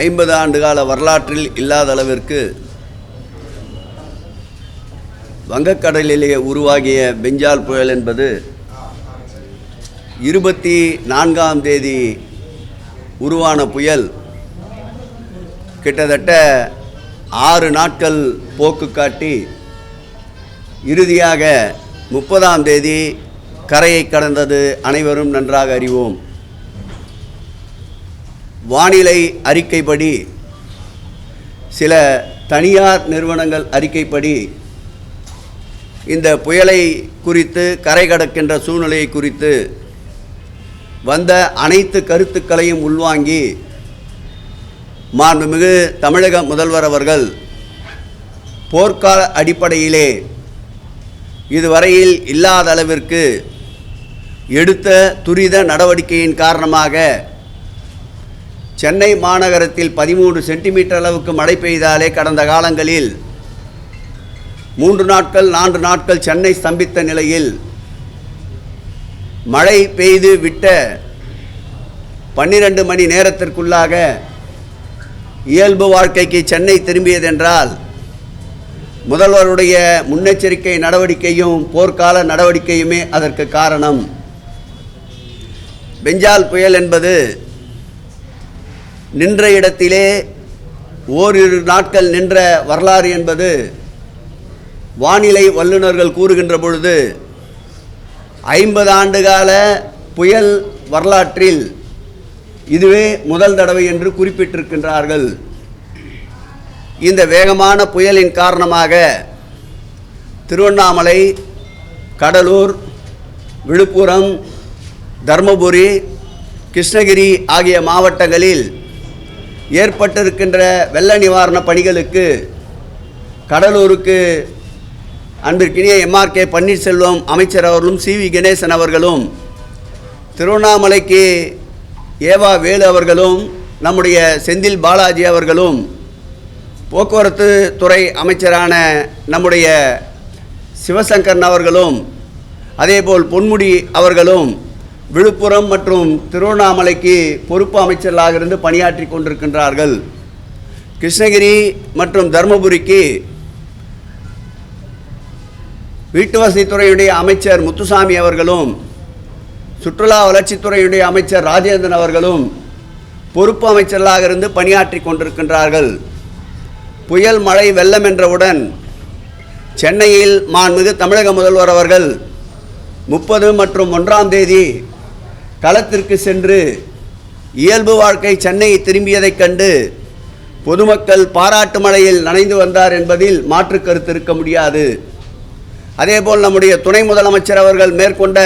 50 ஆண்டுகால வரலாற்றில் இல்லாத அளவிற்கு வங்கக்கடலிலே உருவாகிய பெஞ்சால் புயல் என்பது 24ஆம் தேதி உருவான புயல் கிட்டத்தட்ட 6 நாட்கள் போக்கு காட்டி இறுதியாக 30ஆம் தேதி கரையை கடந்தது அனைவரும் நன்றாக அறிவோம். வானிலை அறிக்கைப்படி, சில தனியார் நிறுவனங்கள் அறிக்கைப்படி இந்த புயலை குறித்து, கரை கடக்கின்ற சூழ்நிலையை குறித்து வந்த அனைத்து கருத்துக்களையும் உள்வாங்கி மாண்புமிகு தமிழக முதல்வர் அவர்கள் போர்க்கால அடிப்படையிலே இதுவரையில் இல்லாத அளவிற்கு எடுத்த துரித நடவடிக்கையின் காரணமாக சென்னை மாநகரத்தில் 13 சென்டிமீட்டர் அளவுக்கு மழை பெய்தாலே கடந்த காலங்களில் 3 நாட்கள் 4 நாட்கள் சென்னை ஸ்தம்பித்த நிலையில் மழை பெய்து விட்ட 12 மணி நேரத்திற்குள்ளாக இயல்பு வாழ்க்கைக்கு சென்னை திரும்பியதென்றால் முதல்வருடைய முன்னெச்சரிக்கை நடவடிக்கையும் போர்க்கால நடவடிக்கையுமே அதற்கு காரணம். பெஞ்சால் புயல் என்பது நின்ற இடத்திலே ஓரிரு நாட்கள் நின்ற வரலாறு என்பது வானிலை வல்லுநர்கள் கூறுகின்ற பொழுது 50 ஆண்டுகால புயல் வரலாற்றில் இதுவே முதல் தடவை என்று குறிப்பிட்டிருக்கின்றார்கள். இந்த வேகமான புயலின் காரணமாக திருவண்ணாமலை, கடலூர், விழுப்புரம், தர்மபுரி, கிருஷ்ணகிரி ஆகிய மாவட்டங்களில் ஏற்பட்டிருக்கின்ற வெள்ள நிவாரண பணிகளுக்கு கடலூருக்கு அன்பிற்கினிய MRK பன்னீர்செல்வம் அமைச்சர் அவர்களும் CV கணேசன் அவர்களும், திருவண்ணாமலைக்கு ஏவா வேலு அவர்களும், நம்முடைய செந்தில் பாலாஜி அவர்களும், போக்குவரத்து துறை அமைச்சரான நம்முடைய சிவசங்கரன் அவர்களும், அதேபோல் பொன்முடி அவர்களும் விழுப்புரம் மற்றும் திருவண்ணாமலைக்கு பொறுப்பு அமைச்சர்களாக இருந்து பணியாற்றி கொண்டிருக்கின்றார்கள். கிருஷ்ணகிரி மற்றும் தர்மபுரிக்கு வீட்டுவசதித்துறையுடைய அமைச்சர் முத்துசாமி அவர்களும், சுற்றுலா வளர்ச்சித்துறையுடைய அமைச்சர் ராஜேந்திரன் அவர்களும் பொறுப்பு அமைச்சர்களாக இருந்து பணியாற்றி கொண்டிருக்கின்றார்கள். புயல் மழை வெள்ளம் என்றவுடன் சென்னையில் மாண்புமிகு தமிழக முதல்வர் அவர்கள் 30 மற்றும் 1ஆம் தேதி களத்திற்கு சென்று இயல்பு வாழ்க்கை சென்னை திரும்பியதைக் கண்டு பொதுமக்கள் பாராட்டு மழையில் நனைந்து வந்தார் என்பதில் மாற்று கருத்து இருக்க முடியாது. அதேபோல் நம்முடைய துணை முதலமைச்சர் அவர்கள் மேற்கொண்ட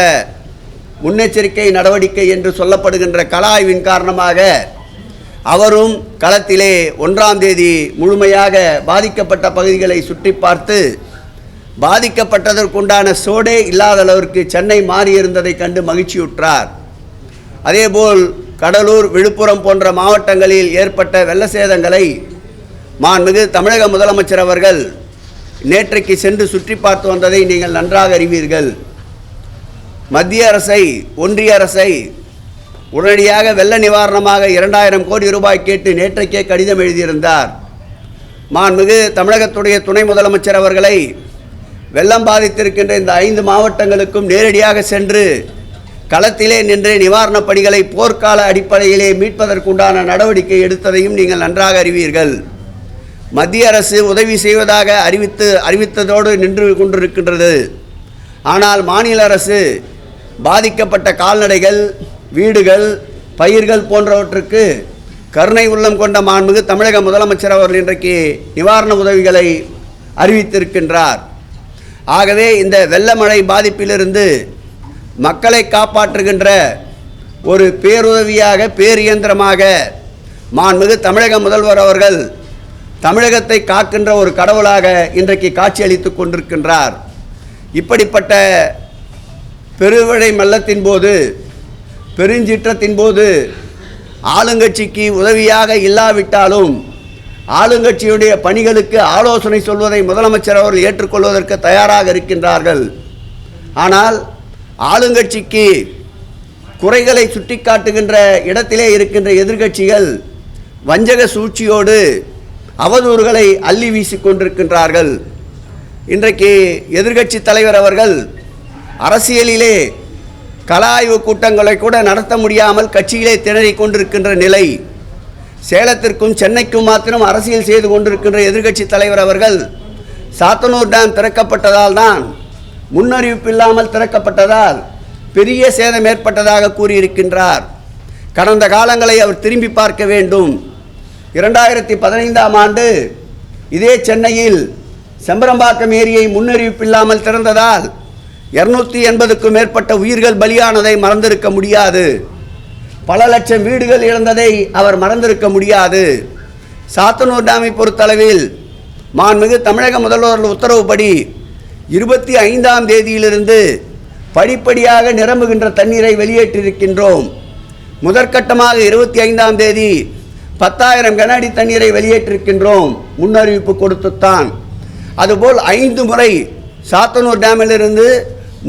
முன்னெச்சரிக்கை நடவடிக்கை என்று சொல்லப்படுகின்ற கள ஆய்வின் காரணமாக அவரும் களத்திலே 1ஆம் தேதி முழுமையாக பாதிக்கப்பட்ட பகுதிகளை சுற்றி பார்த்து பாதிக்கப்பட்டதற்குண்டான சோடே இல்லாத அளவிற்கு சென்னை மாறியிருந்ததை கண்டு மகிழ்ச்சியுற்றார். அதேபோல் கடலூர், விழுப்புரம் போன்ற மாவட்டங்களில் ஏற்பட்ட வெள்ள சேதங்களை மாண்புமிகு தமிழக முதலமைச்சர் அவர்கள் நேற்றைக்கு சென்று சுற்றி பார்த்து வந்ததை நீங்கள் நன்றாக அறிவீர்கள். மத்திய அரசை, ஒன்றிய அரசை உடனடியாக வெள்ள நிவாரணமாக 2000 கோடி ரூபாய் கேட்டு நேற்றைக்கே கடிதம் எழுதியிருந்தார். மாண்புமிகு தமிழகத்துடைய துணை முதலமைச்சர் அவர்களை வெள்ளம் பாதித்திருக்கின்ற இந்த 5 மாவட்டங்களுக்கும் நேரடியாக சென்று களத்திலே நின்று நிவாரணப் பணிகளை போர்க்கால அடிப்படையிலே மீட்பதற்குண்டான நடவடிக்கை எடுத்ததையும் நீங்கள் நன்றாக அறிவீர்கள். மத்திய அரசு உதவி செய்வதாக அறிவித்ததோடு நின்று கொண்டிருக்கின்றது. ஆனால் மாநில அரசு பாதிக்கப்பட்ட கால்நடைகள், வீடுகள், பயிர்கள் போன்றவற்றுக்கு கருணை உள்ளம் கொண்ட மாண்புமிகு தமிழக முதலமைச்சர் அவர்கள் இன்றைக்கு நிவாரண உதவிகளை அறிவித்திருக்கின்றார். ஆகவே இந்த வெள்ள மழை பாதிப்பிலிருந்து மக்களை காப்பாற்றுகின்ற ஒரு பேருதவியாக, பேரியந்திரமாக மாண்புமிகு தமிழக முதல்வர் அவர்கள் தமிழகத்தை காக்கின்ற ஒரு கடவுளாக இன்றைக்கு காட்சியளித்து கொண்டிருக்கின்றார். இப்படிப்பட்ட பெருமழை வெள்ளத்தின் போது, பெருஞ்சீற்றத்தின் போது ஆளுங்கட்சிக்கு உதவியாக இல்லாவிட்டாலும் ஆளுங்கட்சியுடைய பணிகளுக்கு ஆலோசனை சொல்வதை முதலமைச்சர் அவர்கள் ஏற்றுக்கொள்வதற்கு தயாராக இருக்கின்றார்கள். ஆனால் ஆளுங்கட்சிக்கு குறைகளை சுட்டிக்காட்டுகின்ற இடத்திலே இருக்கின்ற எதிர்க்கட்சிகள் வஞ்சக சூழ்ச்சியோடு அவதூறுகளை அள்ளி வீசி கொண்டிருக்கின்றார்கள். இன்றைக்கு எதிர்க்கட்சி தலைவர் அவர்கள் அரசியலிலே கள ஆய்வு கூட்டங்களை கூட நடத்த முடியாமல் கட்சியிலே திணறிக் கொண்டிருக்கின்ற நிலை. சேலத்திற்கும் சென்னைக்கும் மாத்திரம் அரசியல் செய்து கொண்டிருக்கின்ற எதிர்க்கட்சி தலைவர் அவர்கள் சாத்தனூர் டேம் திறக்கப்பட்டதால் தான், முன்னறிவிப்பு இல்லாமல் திறக்கப்பட்டதால் பெரிய சேதம் ஏற்பட்டதாக கூறியிருக்கின்றார். கடந்த காலங்களை அவர் திரும்பி பார்க்க வேண்டும். 2015ஆம் ஆண்டு இதே சென்னையில் செம்பரம்பாக்கம் ஏரியை முன்னறிவிப்பில்லாமல் திறந்ததால் 280க்கும் மேற்பட்ட உயிர்கள் பலியானதை மறந்திருக்க முடியாது. பல லட்சம் வீடுகள் இழந்ததை அவர் மறந்திருக்க முடியாது. சாத்தனூர் டேமை பொறுத்தளவில் மாண்புமிகு தமிழக முதல்வர்கள் உத்தரவுப்படி 25ஆம் தேதியிலிருந்து படிப்படியாக நிரம்புகின்ற தண்ணீரை வெளியேற்றிருக்கின்றோம். முதற்கட்டமாக 25ஆம் தேதி 10,000 கன அடி தண்ணீரை வெளியேற்றிருக்கின்றோம், முன்னறிவிப்பு கொடுத்துத்தான். அதுபோல் 5 முறை சாத்தனூர் டேமிலிருந்து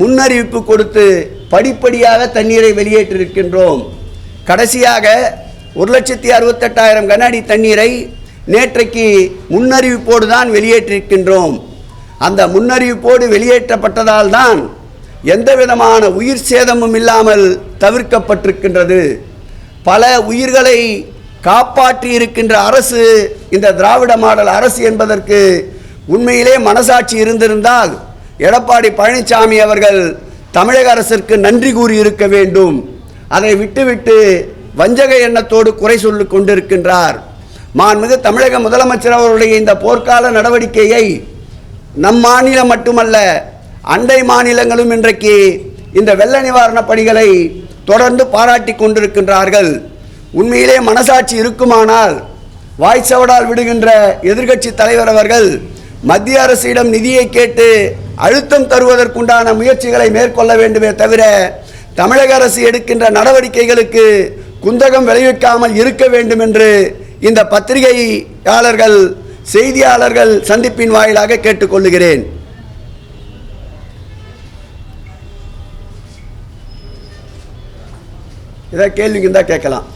முன்னறிவிப்பு கொடுத்து படிப்படியாக தண்ணீரை வெளியேற்றிருக்கின்றோம். கடைசியாக 1,68,000 கன அடி தண்ணீரை நேற்றைக்கு முன்னறிவிப்போடு தான் வெளியேற்றிருக்கின்றோம். அந்த முன்னறிவிப்போடு வெளியேற்றப்பட்டதால் தான் எந்த விதமான உயிர் சேதமும் இல்லாமல் தவிர்க்கப்பட்டிருக்கின்றது. பல உயிர்களை காப்பாற்றி இருக்கின்ற அரசு இந்த திராவிட மாடல் அரசு என்பதற்கு உண்மையிலே மனசாட்சி இருந்திருந்தால் எடப்பாடி பழனிசாமி அவர்கள் தமிழக அரசிற்கு நன்றி கூறி இருக்க வேண்டும். அதை விட்டுவிட்டு வஞ்சக எண்ணத்தோடு குறை சொல்லிக் கொண்டிருக்கின்றார். மாண்புமிகு தமிழக முதலமைச்சர் அவருடைய இந்த போர்க்கால நடவடிக்கையை நம் மாநிலம் மட்டுமல்ல, அண்டை மாநிலங்களும் இன்றைக்கு இந்த வெள்ள நிவாரண பணிகளை தொடர்ந்து பாராட்டி கொண்டிருக்கின்றார்கள். உண்மையிலே மனசாட்சி இருக்குமானால் வாய்ச்சவடால் விடுகின்ற எதிர்க்கட்சி தலைவர் அவர்கள் மத்திய அரசிடம் நிதியை கேட்டு அழுத்தம் தருவதற்குண்டான முயற்சிகளை மேற்கொள்ள வேண்டுமே தவிர தமிழக அரசு எடுக்கின்ற நடவடிக்கைகளுக்கு குந்தகம் விளைவிக்காமல் இருக்க வேண்டும் என்று இந்த பத்திரிகையாளர்கள் செய்தியாளர்கள் சந்திப்பின் வாயிலாக கேட்டுக்கொள்கிறேன். இதை கேள்விக்கு தான் கேட்கலாம்.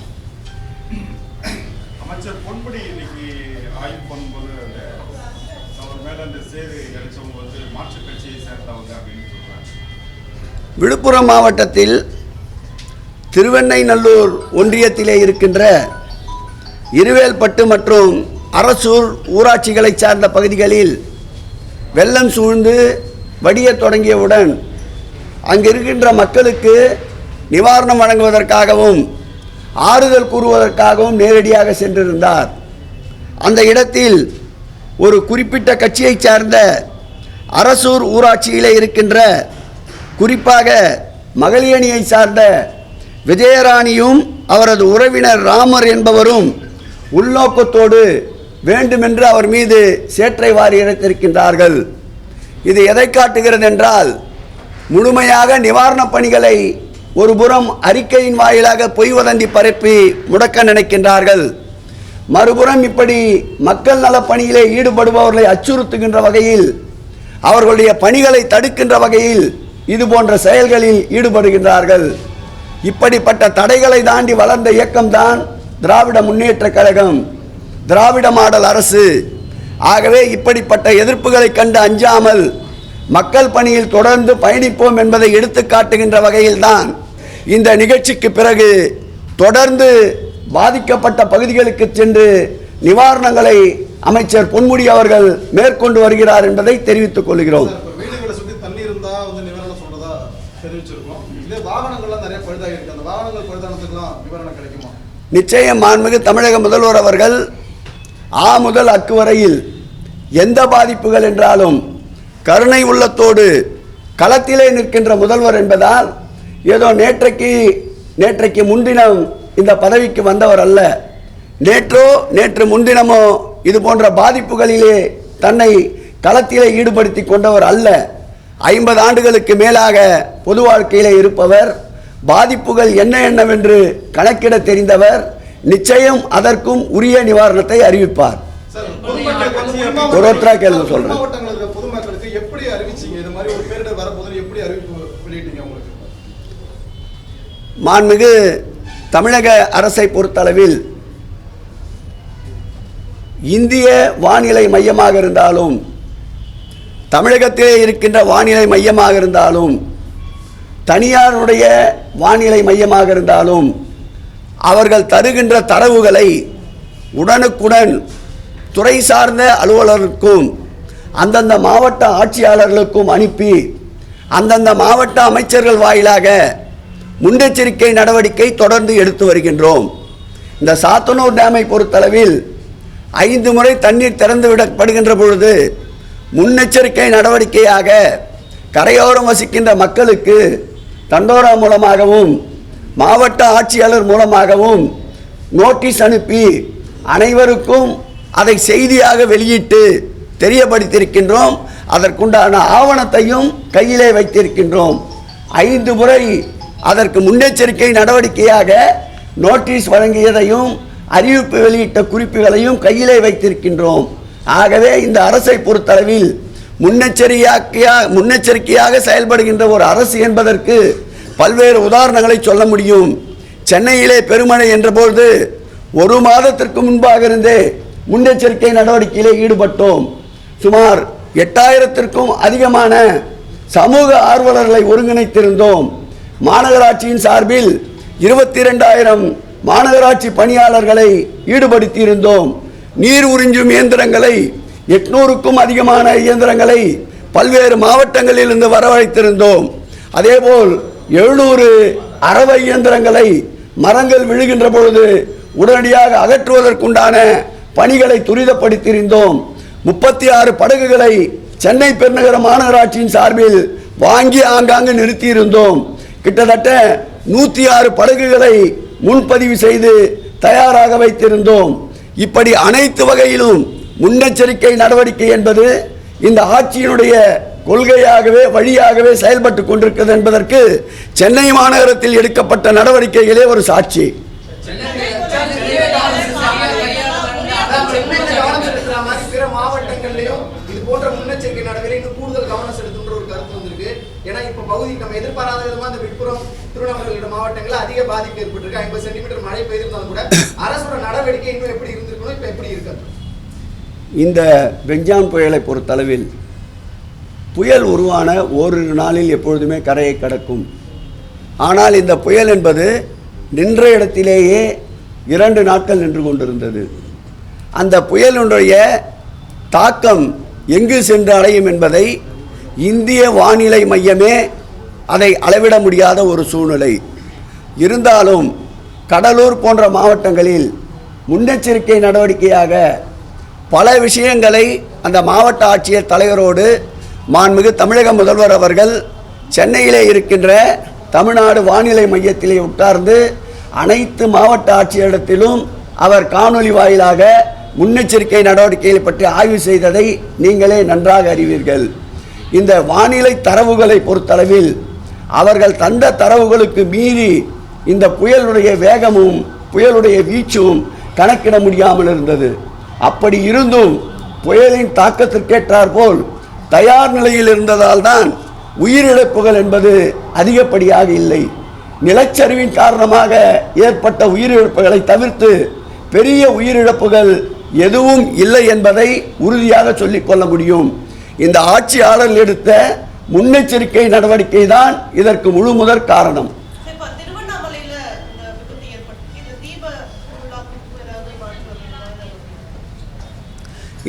அமைச்சர் பொன்முடி இன்னைக்கு ஆய்வு பண்ணும்போது அவர் மேல அந்த சேவை அளிச்சவங்க மாற்றுக் கட்சியை சேர்ந்தவங்க அப்படின்னு சொல்றாங்க. விழுப்புரம் மாவட்டத்தில் திருவெண்ணைநல்லூர் ஒன்றியத்திலே இருக்கின்ற இருவேல்பட்டு மற்றும் அரசூர் ஊராட்சிகளை சார்ந்த பகுதிகளில் வெள்ளம் சூழ்ந்து வடிய தொடங்கியவுடன் அங்கிருக்கின்ற மக்களுக்கு நிவாரணம் வழங்குவதற்காகவும் ஆறுதல் கூறுவதற்காகவும் நேரடியாக சென்றிருந்தார். அந்த இடத்தில் ஒரு குறிப்பிட்ட கட்சியை சார்ந்த அரசூர் ஊராட்சியிலே இருக்கின்ற குறிப்பாக மகளியணியை சார்ந்த விஜயராணியும் அவரது உறவினர் ராமர் என்பவரும் உள்நோக்கத்தோடு வேண்டுமென்று அவர் மீது சேற்றை வாரி இறைத்திருக்கின்றார்கள். இது எதை காட்டுகிறது என்றால், முழுமையாக நிவாரணப் பணிகளை ஒருபுறம் அறிக்கையின் வாயிலாக பொய் வதந்தி பரப்பி முடக்க நினைக்கின்றார்கள், மறுபுறம் இப்படி மக்கள் நல பணியிலே ஈடுபடுபவர்களை அச்சுறுத்துகின்ற வகையில் அவர்களுடைய பணிகளை தடுக்கின்ற வகையில் இது போன்ற செயல்களில் ஈடுபடுகின்றார்கள். இப்படிப்பட்ட தடைகளை தாண்டி வளர்ந்த இயக்கம்தான் திராவிட முன்னேற்ற கழகம், திராவிட மாடல் அரசு. ஆகவே இப்படிப்பட்ட எதிர்ப்புகளை கண்டு அஞ்சாமல் மக்கள் பணியில் தொடர்ந்து பயணிப்போம் என்பதை எடுத்து காட்டுகின்ற வகையில்தான் இந்த நிகழ்ச்சிக்கு பிறகு தொடர்ந்து பாதிக்கப்பட்ட பகுதிகளுக்கு சென்று நிவாரணங்களை அமைச்சர் பொன்முடி அவர்கள் மேற்கொண்டு வருகிறார் என்பதை தெரிவித்துக் கொள்கிறோம். வீடுகளை சுற்றி தண்ணி இருந்தா நிவாரணம் சொல்றதா தெரிவிச்சிருக்கோம். இதே வாகனங்கள்லாம் நிறைய பழுதாகி இருக்கு. அந்த வாகனங்கள் பழுதானதுக்கெல்லாம் நிவாரணம் கிடைக்குமா? நிச்சயம் மாண்புமிகு தமிழக முதல்வர் அவர்கள் ஆ முதல் அக்கு வரையில் எந்த பாதிப்புகள் என்றாலும் கருணை உள்ளத்தோடு களத்திலே நிற்கின்ற முதல்வர் என்பதால் ஏதோ நேற்றைக்கு முன்தினம் இந்த பதவிக்கு வந்தவர் அல்ல. நேற்று முன்தினமோ இது போன்ற பாதிப்புகளிலே தன்னை களத்திலே ஈடுபடுத்தி கொண்டவர் அல்ல. 50 ஆண்டுகளுக்கு மேலாக பொது வாழ்க்கையிலே இருப்பவர், பாதிப்புகள் என்னவென்று கணக்கிட தெரிந்தவர். நிச்சயம் அதற்கும் உரிய நிவாரணத்தை அறிவிப்பார். ஒருத்தரா கேள்வி சொல்றேன். மாண்புமிகு தமிழக அரசை பொறுத்தளவில் இந்திய வானிலை மையமாக இருந்தாலும், தமிழகத்திலே இருக்கின்ற வானிலை மையமாக இருந்தாலும், தனியாருடைய வானிலை மையமாக இருந்தாலும், அவர்கள் தருகின்ற தரவுகளை உடனுக்குடன் துறை சார்ந்த அலுவலருக்கும் அந்தந்த மாவட்ட ஆட்சியாளர்களுக்கும் அனுப்பி அந்தந்த மாவட்ட அமைச்சர்கள் வாயிலாக முன்னெச்சரிக்கை நடவடிக்கை தொடர்ந்து எடுத்து வருகின்றோம். இந்த சாத்தனூர் டேமை பொறுத்தளவில் 5 முறை தண்ணீர் திறந்து விடப்படுகின்ற பொழுது முன்னெச்சரிக்கை நடவடிக்கையாக கரையோரம் வசிக்கின்ற மக்களுக்கு தண்டோரா மூலமாகவும் மாவட்ட ஆட்சியாளர் மூலமாகவும் நோட்டீஸ் அனுப்பி அனைவருக்கும் அதை செய்தியாக வெளியிட்டு தெரியப்படுத்தியிருக்கின்றோம். அதற்குண்டான ஆவணத்தையும் கையிலே வைத்திருக்கின்றோம். 5 முறை அதற்கு முன்னெச்சரிக்கை நடவடிக்கையாக நோட்டீஸ் வழங்கியதையும் அறிவிப்பு வெளியிட்ட குறிப்புகளையும் கையிலே வைத்திருக்கின்றோம். ஆகவே இந்த அரசை பொறுத்தளவில் முன்னெச்சரிக்கையாக செயல்படுகின்ற ஒரு அரசு என்பதற்கு பல்வேறு உதாரணங்களை சொல்ல முடியும். சென்னையிலே பெருமழை என்றபோது 1 மாதத்திற்கு முன்பாக இருந்தே முன்னெச்சரிக்கை நடவடிக்கையிலே ஈடுபட்டோம். சுமார் 8000த்திற்கும் அதிகமான சமூக ஆர்வலர்களை ஒருங்கிணைத்திருந்தோம். மாநகராட்சியின் சார்பில் 22,000 மாநகராட்சி பணியாளர்களை ஈடுபடுத்தியிருந்தோம். நீர் உறிஞ்சும் இயந்திரங்களை 800க்கும் அதிகமான இயந்திரங்களை பல்வேறு மாவட்டங்களில் இருந்து வரவழைத்திருந்தோம். அதேபோல் 700 அரவை இயந்திரங்களை மரங்கள் விழுகின்ற பொழுது உடனடியாக அகற்றுவதற்குண்டான பணிகளை துரிதப்படுத்தியிருந்தோம். 36 படகுகளை சென்னை பெருநகர மாநகராட்சியின் சார்பில் வாங்கி ஆங்காங்கு நிறுத்தியிருந்தோம். கிட்டத்தட்ட 106 படகுகளை முன்பதிவு செய்து தயாராக வைத்திருந்தோம். இப்படி அனைத்து வகையிலும் முன்னெச்சரிக்கை நடவடிக்கை என்பது இந்த ஆட்சியினுடைய கொள்கையாகவே வழியாகவே செயல்பட்டு கொண்டிருக்கிறது என்பதற்கு சென்னை மாநகரத்தில் எடுக்கப்பட்ட நடவடிக்கைகளே ஒரு சாட்சி. மாவட்டங்களிலும் இது போன்ற முன்னெச்சரிக்கை நடவடிக்கை இன்னும் கூடுதல் கவனம் செலுத்துன்ற ஒரு கருத்து வந்திருக்கு. ஏன்னா இப்ப பகுதி நம்ம எதிர்பாராத விதமா இந்த விழுப்புரம் திருவண்ணாமலை மாவட்டங்கள்ல அதிக பாதிப்பு ஏற்பட்டிருக்கு. 50 சென்டிமீட்டர் மழை பெய்திருந்தாலும் கூட அரசோட நடவடிக்கை இன்னும் எப்படி இருந்திருக்கணும், இப்ப எப்படி இருக்கு? இந்த பெஞ்சான் புயலை பொறுத்தளவில் புயல் உருவான ஓரிரு நாளில் எப்பொழுதுமே கரையை கடக்கும். ஆனால் இந்த புயல் என்பது நின்ற இடத்திலேயே 2 நாட்கள் நின்று கொண்டிருந்தது. அந்த புயலுடைய தாக்கம் எங்கு சென்று அடையும் என்பதை இந்திய வானிலை மையமே அதை அளவிட முடியாத ஒரு சூழ்நிலை. இருந்தாலும் கடலூர் போன்ற மாவட்டங்களில் முன்னெச்சரிக்கை நடவடிக்கையாக பல விஷயங்களை அந்த மாவட்ட ஆட்சியர் தலைவரோடு மாண்புமிகு தமிழக முதல்வர் அவர்கள் சென்னையிலே இருக்கின்ற தமிழ்நாடு வானிலை மையத்திலே உட்கார்ந்து அனைத்து மாவட்ட ஆட்சியரிடத்திலும் அவர் காணொலி வாயிலாக முன்னெச்சரிக்கை நடவடிக்கைகளை பற்றி ஆய்வு செய்ததை நீங்களே நன்றாக அறிவீர்கள். இந்த வானிலை தரவுகளை பொறுத்தளவில் அவர்கள் தந்த தரவுகளுக்கு மீறி இந்த புயலுடைய வேகமும் புயலுடைய வீச்சும் கணக்கிட முடியாமல் இருந்தது. அப்படி இருந்தும் புயலின் தாக்கத்திற்கேற்றாற்போல் தயார் நிலையில் இருந்ததால் தான் உயிரிழப்புகள் என்பது அதிகப்படியாக இல்லை. நிலச்சரிவின் காரணமாக ஏற்பட்ட உயிரிழப்புகளை தவிர்த்து பெரிய உயிரிழப்புகள் எதுவும் இல்லை என்பதை உறுதியாக சொல்லிக்கொள்ள முடியும். இந்த ஆட்சியாளர்கள் எடுத்த முன்னெச்சரிக்கை நடவடிக்கை தான் இதற்கு முழு முதற் காரணம்.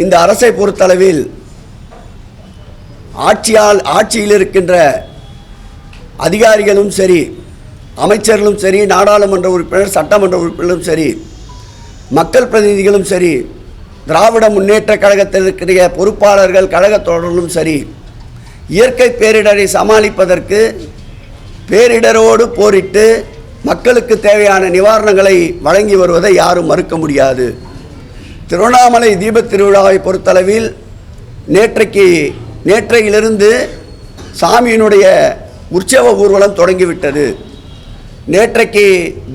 இந்த அரசை பொறுத்தளவில் ஆட்சியில் இருக்கின்ற அதிகாரிகளும் சரி, அமைச்சர்களும் சரி, நாடாளுமன்ற உறுப்பினர், சட்டமன்ற உறுப்பினரும் சரி, மக்கள் பிரதிநிதிகளும் சரி, திராவிட முன்னேற்ற கழகத்தில் இருக்கிற பொறுப்பாளர்கள், கழகத் தோழர்களும் சரி, இயற்கை பேரிடரை சமாளிப்பதற்கு பேரிடரோடு போரிட்டு மக்களுக்கு தேவையான நிவாரணங்களை வழங்கி வருவதை யாரும் மறுக்க முடியாது. திருவண்ணாமலை தீபத் திருவிழாவை பொறுத்தளவில் நேற்றையிலிருந்து சாமியினுடைய உற்சவ ஊர்வலம் தொடங்கிவிட்டது. நேற்றைக்கு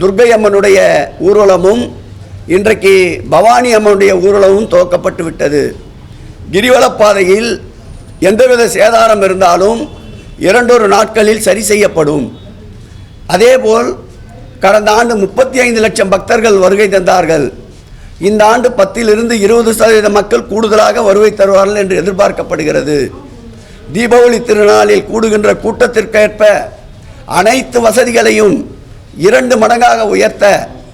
துர்க்கை அம்மனுடைய ஊர்வலமும் இன்றைக்கு பவானி அம்மனுடைய ஊர்வலமும் துவக்கப்பட்டு விட்டது. கிரிவலப்பாதையில் எந்தவித சேதாரம் இருந்தாலும் 2 நாட்களில் சரி செய்யப்படும். அதேபோல் கடந்த ஆண்டு 35 லட்சம் பக்தர்கள் வருகை தந்தார்கள். இந்த ஆண்டு 10 to 20% மக்கள் கூடுதலாக வருகை தருவார்கள் என்று எதிர்பார்க்கப்படுகிறது. தீபாவளி திருநாளில் கூடுகின்ற கூட்டத்திற்கேற்ப அனைத்து வசதிகளையும் 2 மடங்காக உயர்த்த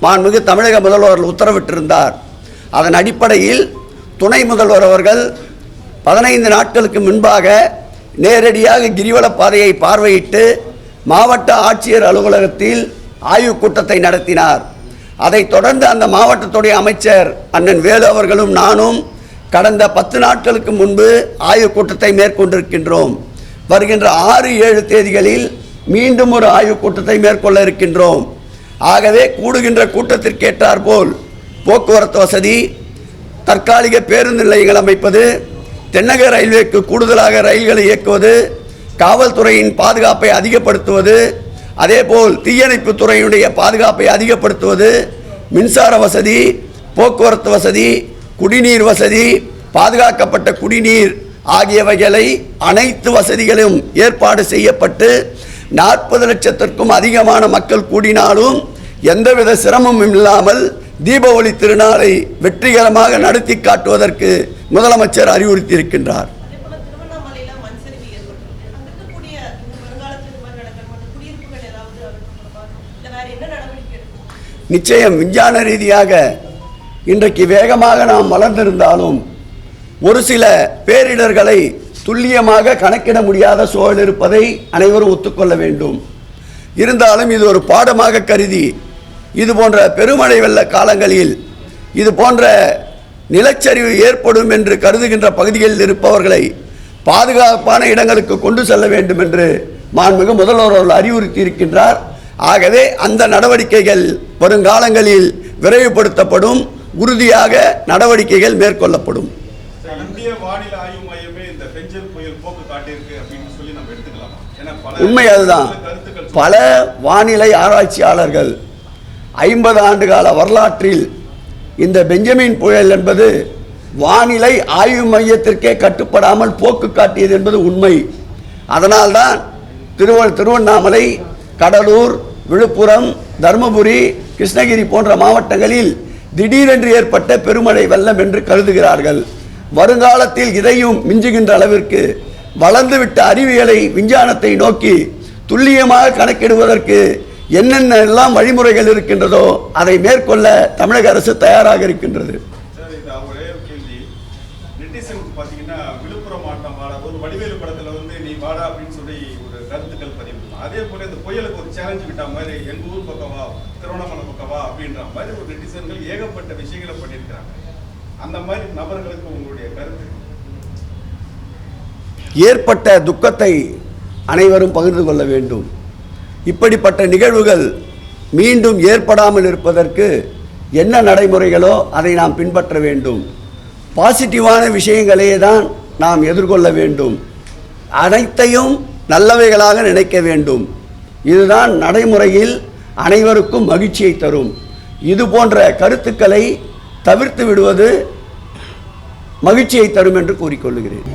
மாண்புமிகு தமிழக முதல்வர் உத்தரவிட்டிருந்தார். அதன் அடிப்படையில் துணை முதல்வர் அவர்கள் 15 நாட்களுக்கு முன்பாக நேரடியாக கிரிவல பாதையை பார்வையிட்டு மாவட்ட ஆட்சியர் அலுவலகத்தில் ஆய்வுக் கூட்டத்தை நடத்தினார். அதைத் தொடர்ந்து அந்த மாவட்டத்துடைய அமைச்சர் அண்ணன் வேலு அவர்களும் நானும் கடந்த 10 நாட்களுக்கு முன்பு ஆய்வுக் கூட்டத்தை மேற்கொண்டிருக்கின்றோம். வருகின்ற 6-7 தேதிகளில் மீண்டும் ஒரு ஆய்வுக் கூட்டத்தை மேற்கொள்ள இருக்கின்றோம். ஆகவே கூடுகின்ற கூட்டத்திற்கேற்றாற்போல் போக்குவரத்து வசதி, தற்காலிக பேருந்து நிலையங்கள் அமைப்பது, தென்னக ரயில்வேக்கு கூடுதலாக ரயில்களை இயக்குவது, காவல்துறையின் பாதுகாப்பை அதிகப்படுத்துவது, அதேபோல் தீயணைப்புத் துறையினுடைய பாதுகாப்பை அதிகப்படுத்துவது, மின்சார வசதி, போக்குவரத்து வசதி, குடிநீர் வசதி, பாதுகாக்கப்பட்ட குடிநீர் ஆகியவைகளை அனைத்து வசதிகளும் ஏற்பாடு செய்யப்பட்டு 40 லட்சத்திற்கும் அதிகமான மக்கள் கூடினாலும் எந்தவித சிரமமும் இல்லாமல் தீபாவளி திருநாளை வெற்றிகரமாக நடத்தி காட்டுவதற்கு முதலமைச்சர் அறிவுறுத்தியிருக்கின்றார். நிச்சயம் விஞ்ஞான ரீதியாக இன்றைக்கு வேகமாக நாம் வளர்ந்திருந்தாலும் ஒரு சில பேரிடர்களை துல்லியமாக கணக்கிட முடியாத சூழல் இருப்பதை அனைவரும் ஒத்துக்கொள்ள வேண்டும். இருந்தாலும் இது ஒரு பாடமாக கருதி இது போன்ற பெருமழை வெள்ள காலங்களில் இது போன்ற நிலச்சரிவு ஏற்படும் என்று கருதுகின்ற பகுதிகளில் இருப்பவர்களை பாதுகாப்பான இடங்களுக்கு கொண்டு செல்ல வேண்டும் என்று மாண்புமிகு முதல்வர் அவர்கள் அறிவுறுத்தி இருக்கின்றார். ஆகவே அந்த நடவடிக்கைகள் வருங்காலங்களில் விரைவுபடுத்தப்படும், உறுதியாக நடவடிக்கைகள் மேற்கொள்ளப்படும். இந்திய வானிலை ஆய்வு மையமே இந்த பெஞ்சல் புயல் போக்கு காட்டியிருக்கு அப்படின்னு சொல்லி நம்ம எடுத்துக்கலாமா? உண்மை அதுதான். பல வானிலை ஆராய்ச்சியாளர்கள் 50 ஆண்டு கால வரலாற்றில் இந்த பெஞ்சமின் புயல் என்பது வானிலை ஆய்வு மையத்திற்கே கட்டுப்படாமல் போக்கு காட்டியது என்பது உண்மை. அதனால்தான் திருவண்ணாமலை, கடலூர், விழுப்புரம், தருமபுரி, கிருஷ்ணகிரி போன்ற மாவட்டங்களில் திடீரென்று ஏற்பட்ட பெருமழை வெள்ளம் என்று கருதுகிறார்கள். வருங்காலத்தில் இதையும் மிஞ்சுகின்ற அளவிற்கு வளர்ந்துவிட்ட அறிவியலை, விஞ்ஞானத்தை நோக்கி துல்லியமாக கணக்கிடுவதற்கு என்னென்ன எல்லாம் வழிமுறைகள் இருக்கின்றதோ அதை மேற்கொள்ள தமிழக அரசு தயாராக இருக்கின்றது. விழுப்புரம் மாவட்டம் ஒரு வடிவேலு படத்துல நீ வாடா அப்படின்னு சொல்லி ஒரு கருத்துக்கள் பதிவு. அதே போல இந்த புயலுக்கு ஒரு சேலஞ்சு விட்ட மாதிரி எங்க ஊர் பக்கவா, திருவண்ணாமலை பக்கவா அப்படின்ற மாதிரி ஒரு நெட்டிசன்கள் ஏகப்பட்ட விஷயங்களை பண்ணியிருக்கிறாங்க. அந்த மாதிரி நபர்களுக்கு உங்களுடைய கருத்து? ஏற்பட்ட துக்கத்தை அனைவரும் பகிர்ந்து கொள்ள வேண்டும். இப்படிப்பட்ட நிகழ்வுகள் மீண்டும் ஏற்படாமல் இருப்பதற்கு என்ன நடைமுறைகளோ அதை நாம் பின்பற்ற வேண்டும். பாசிட்டிவான விஷயங்களே தான் நாம் எதிர்கொள்ள வேண்டும். அனைத்தையும் நல்லவைகளாக நினைக்க வேண்டும். இதுதான் நடைமுறையில் அனைவருக்கும் மகிழ்ச்சியை தரும். இது போன்ற கருத்துக்களை தவிர்த்து விடுவது மகிழ்ச்சியை தரும் என்று கூறிக்கொள்கிறேன்.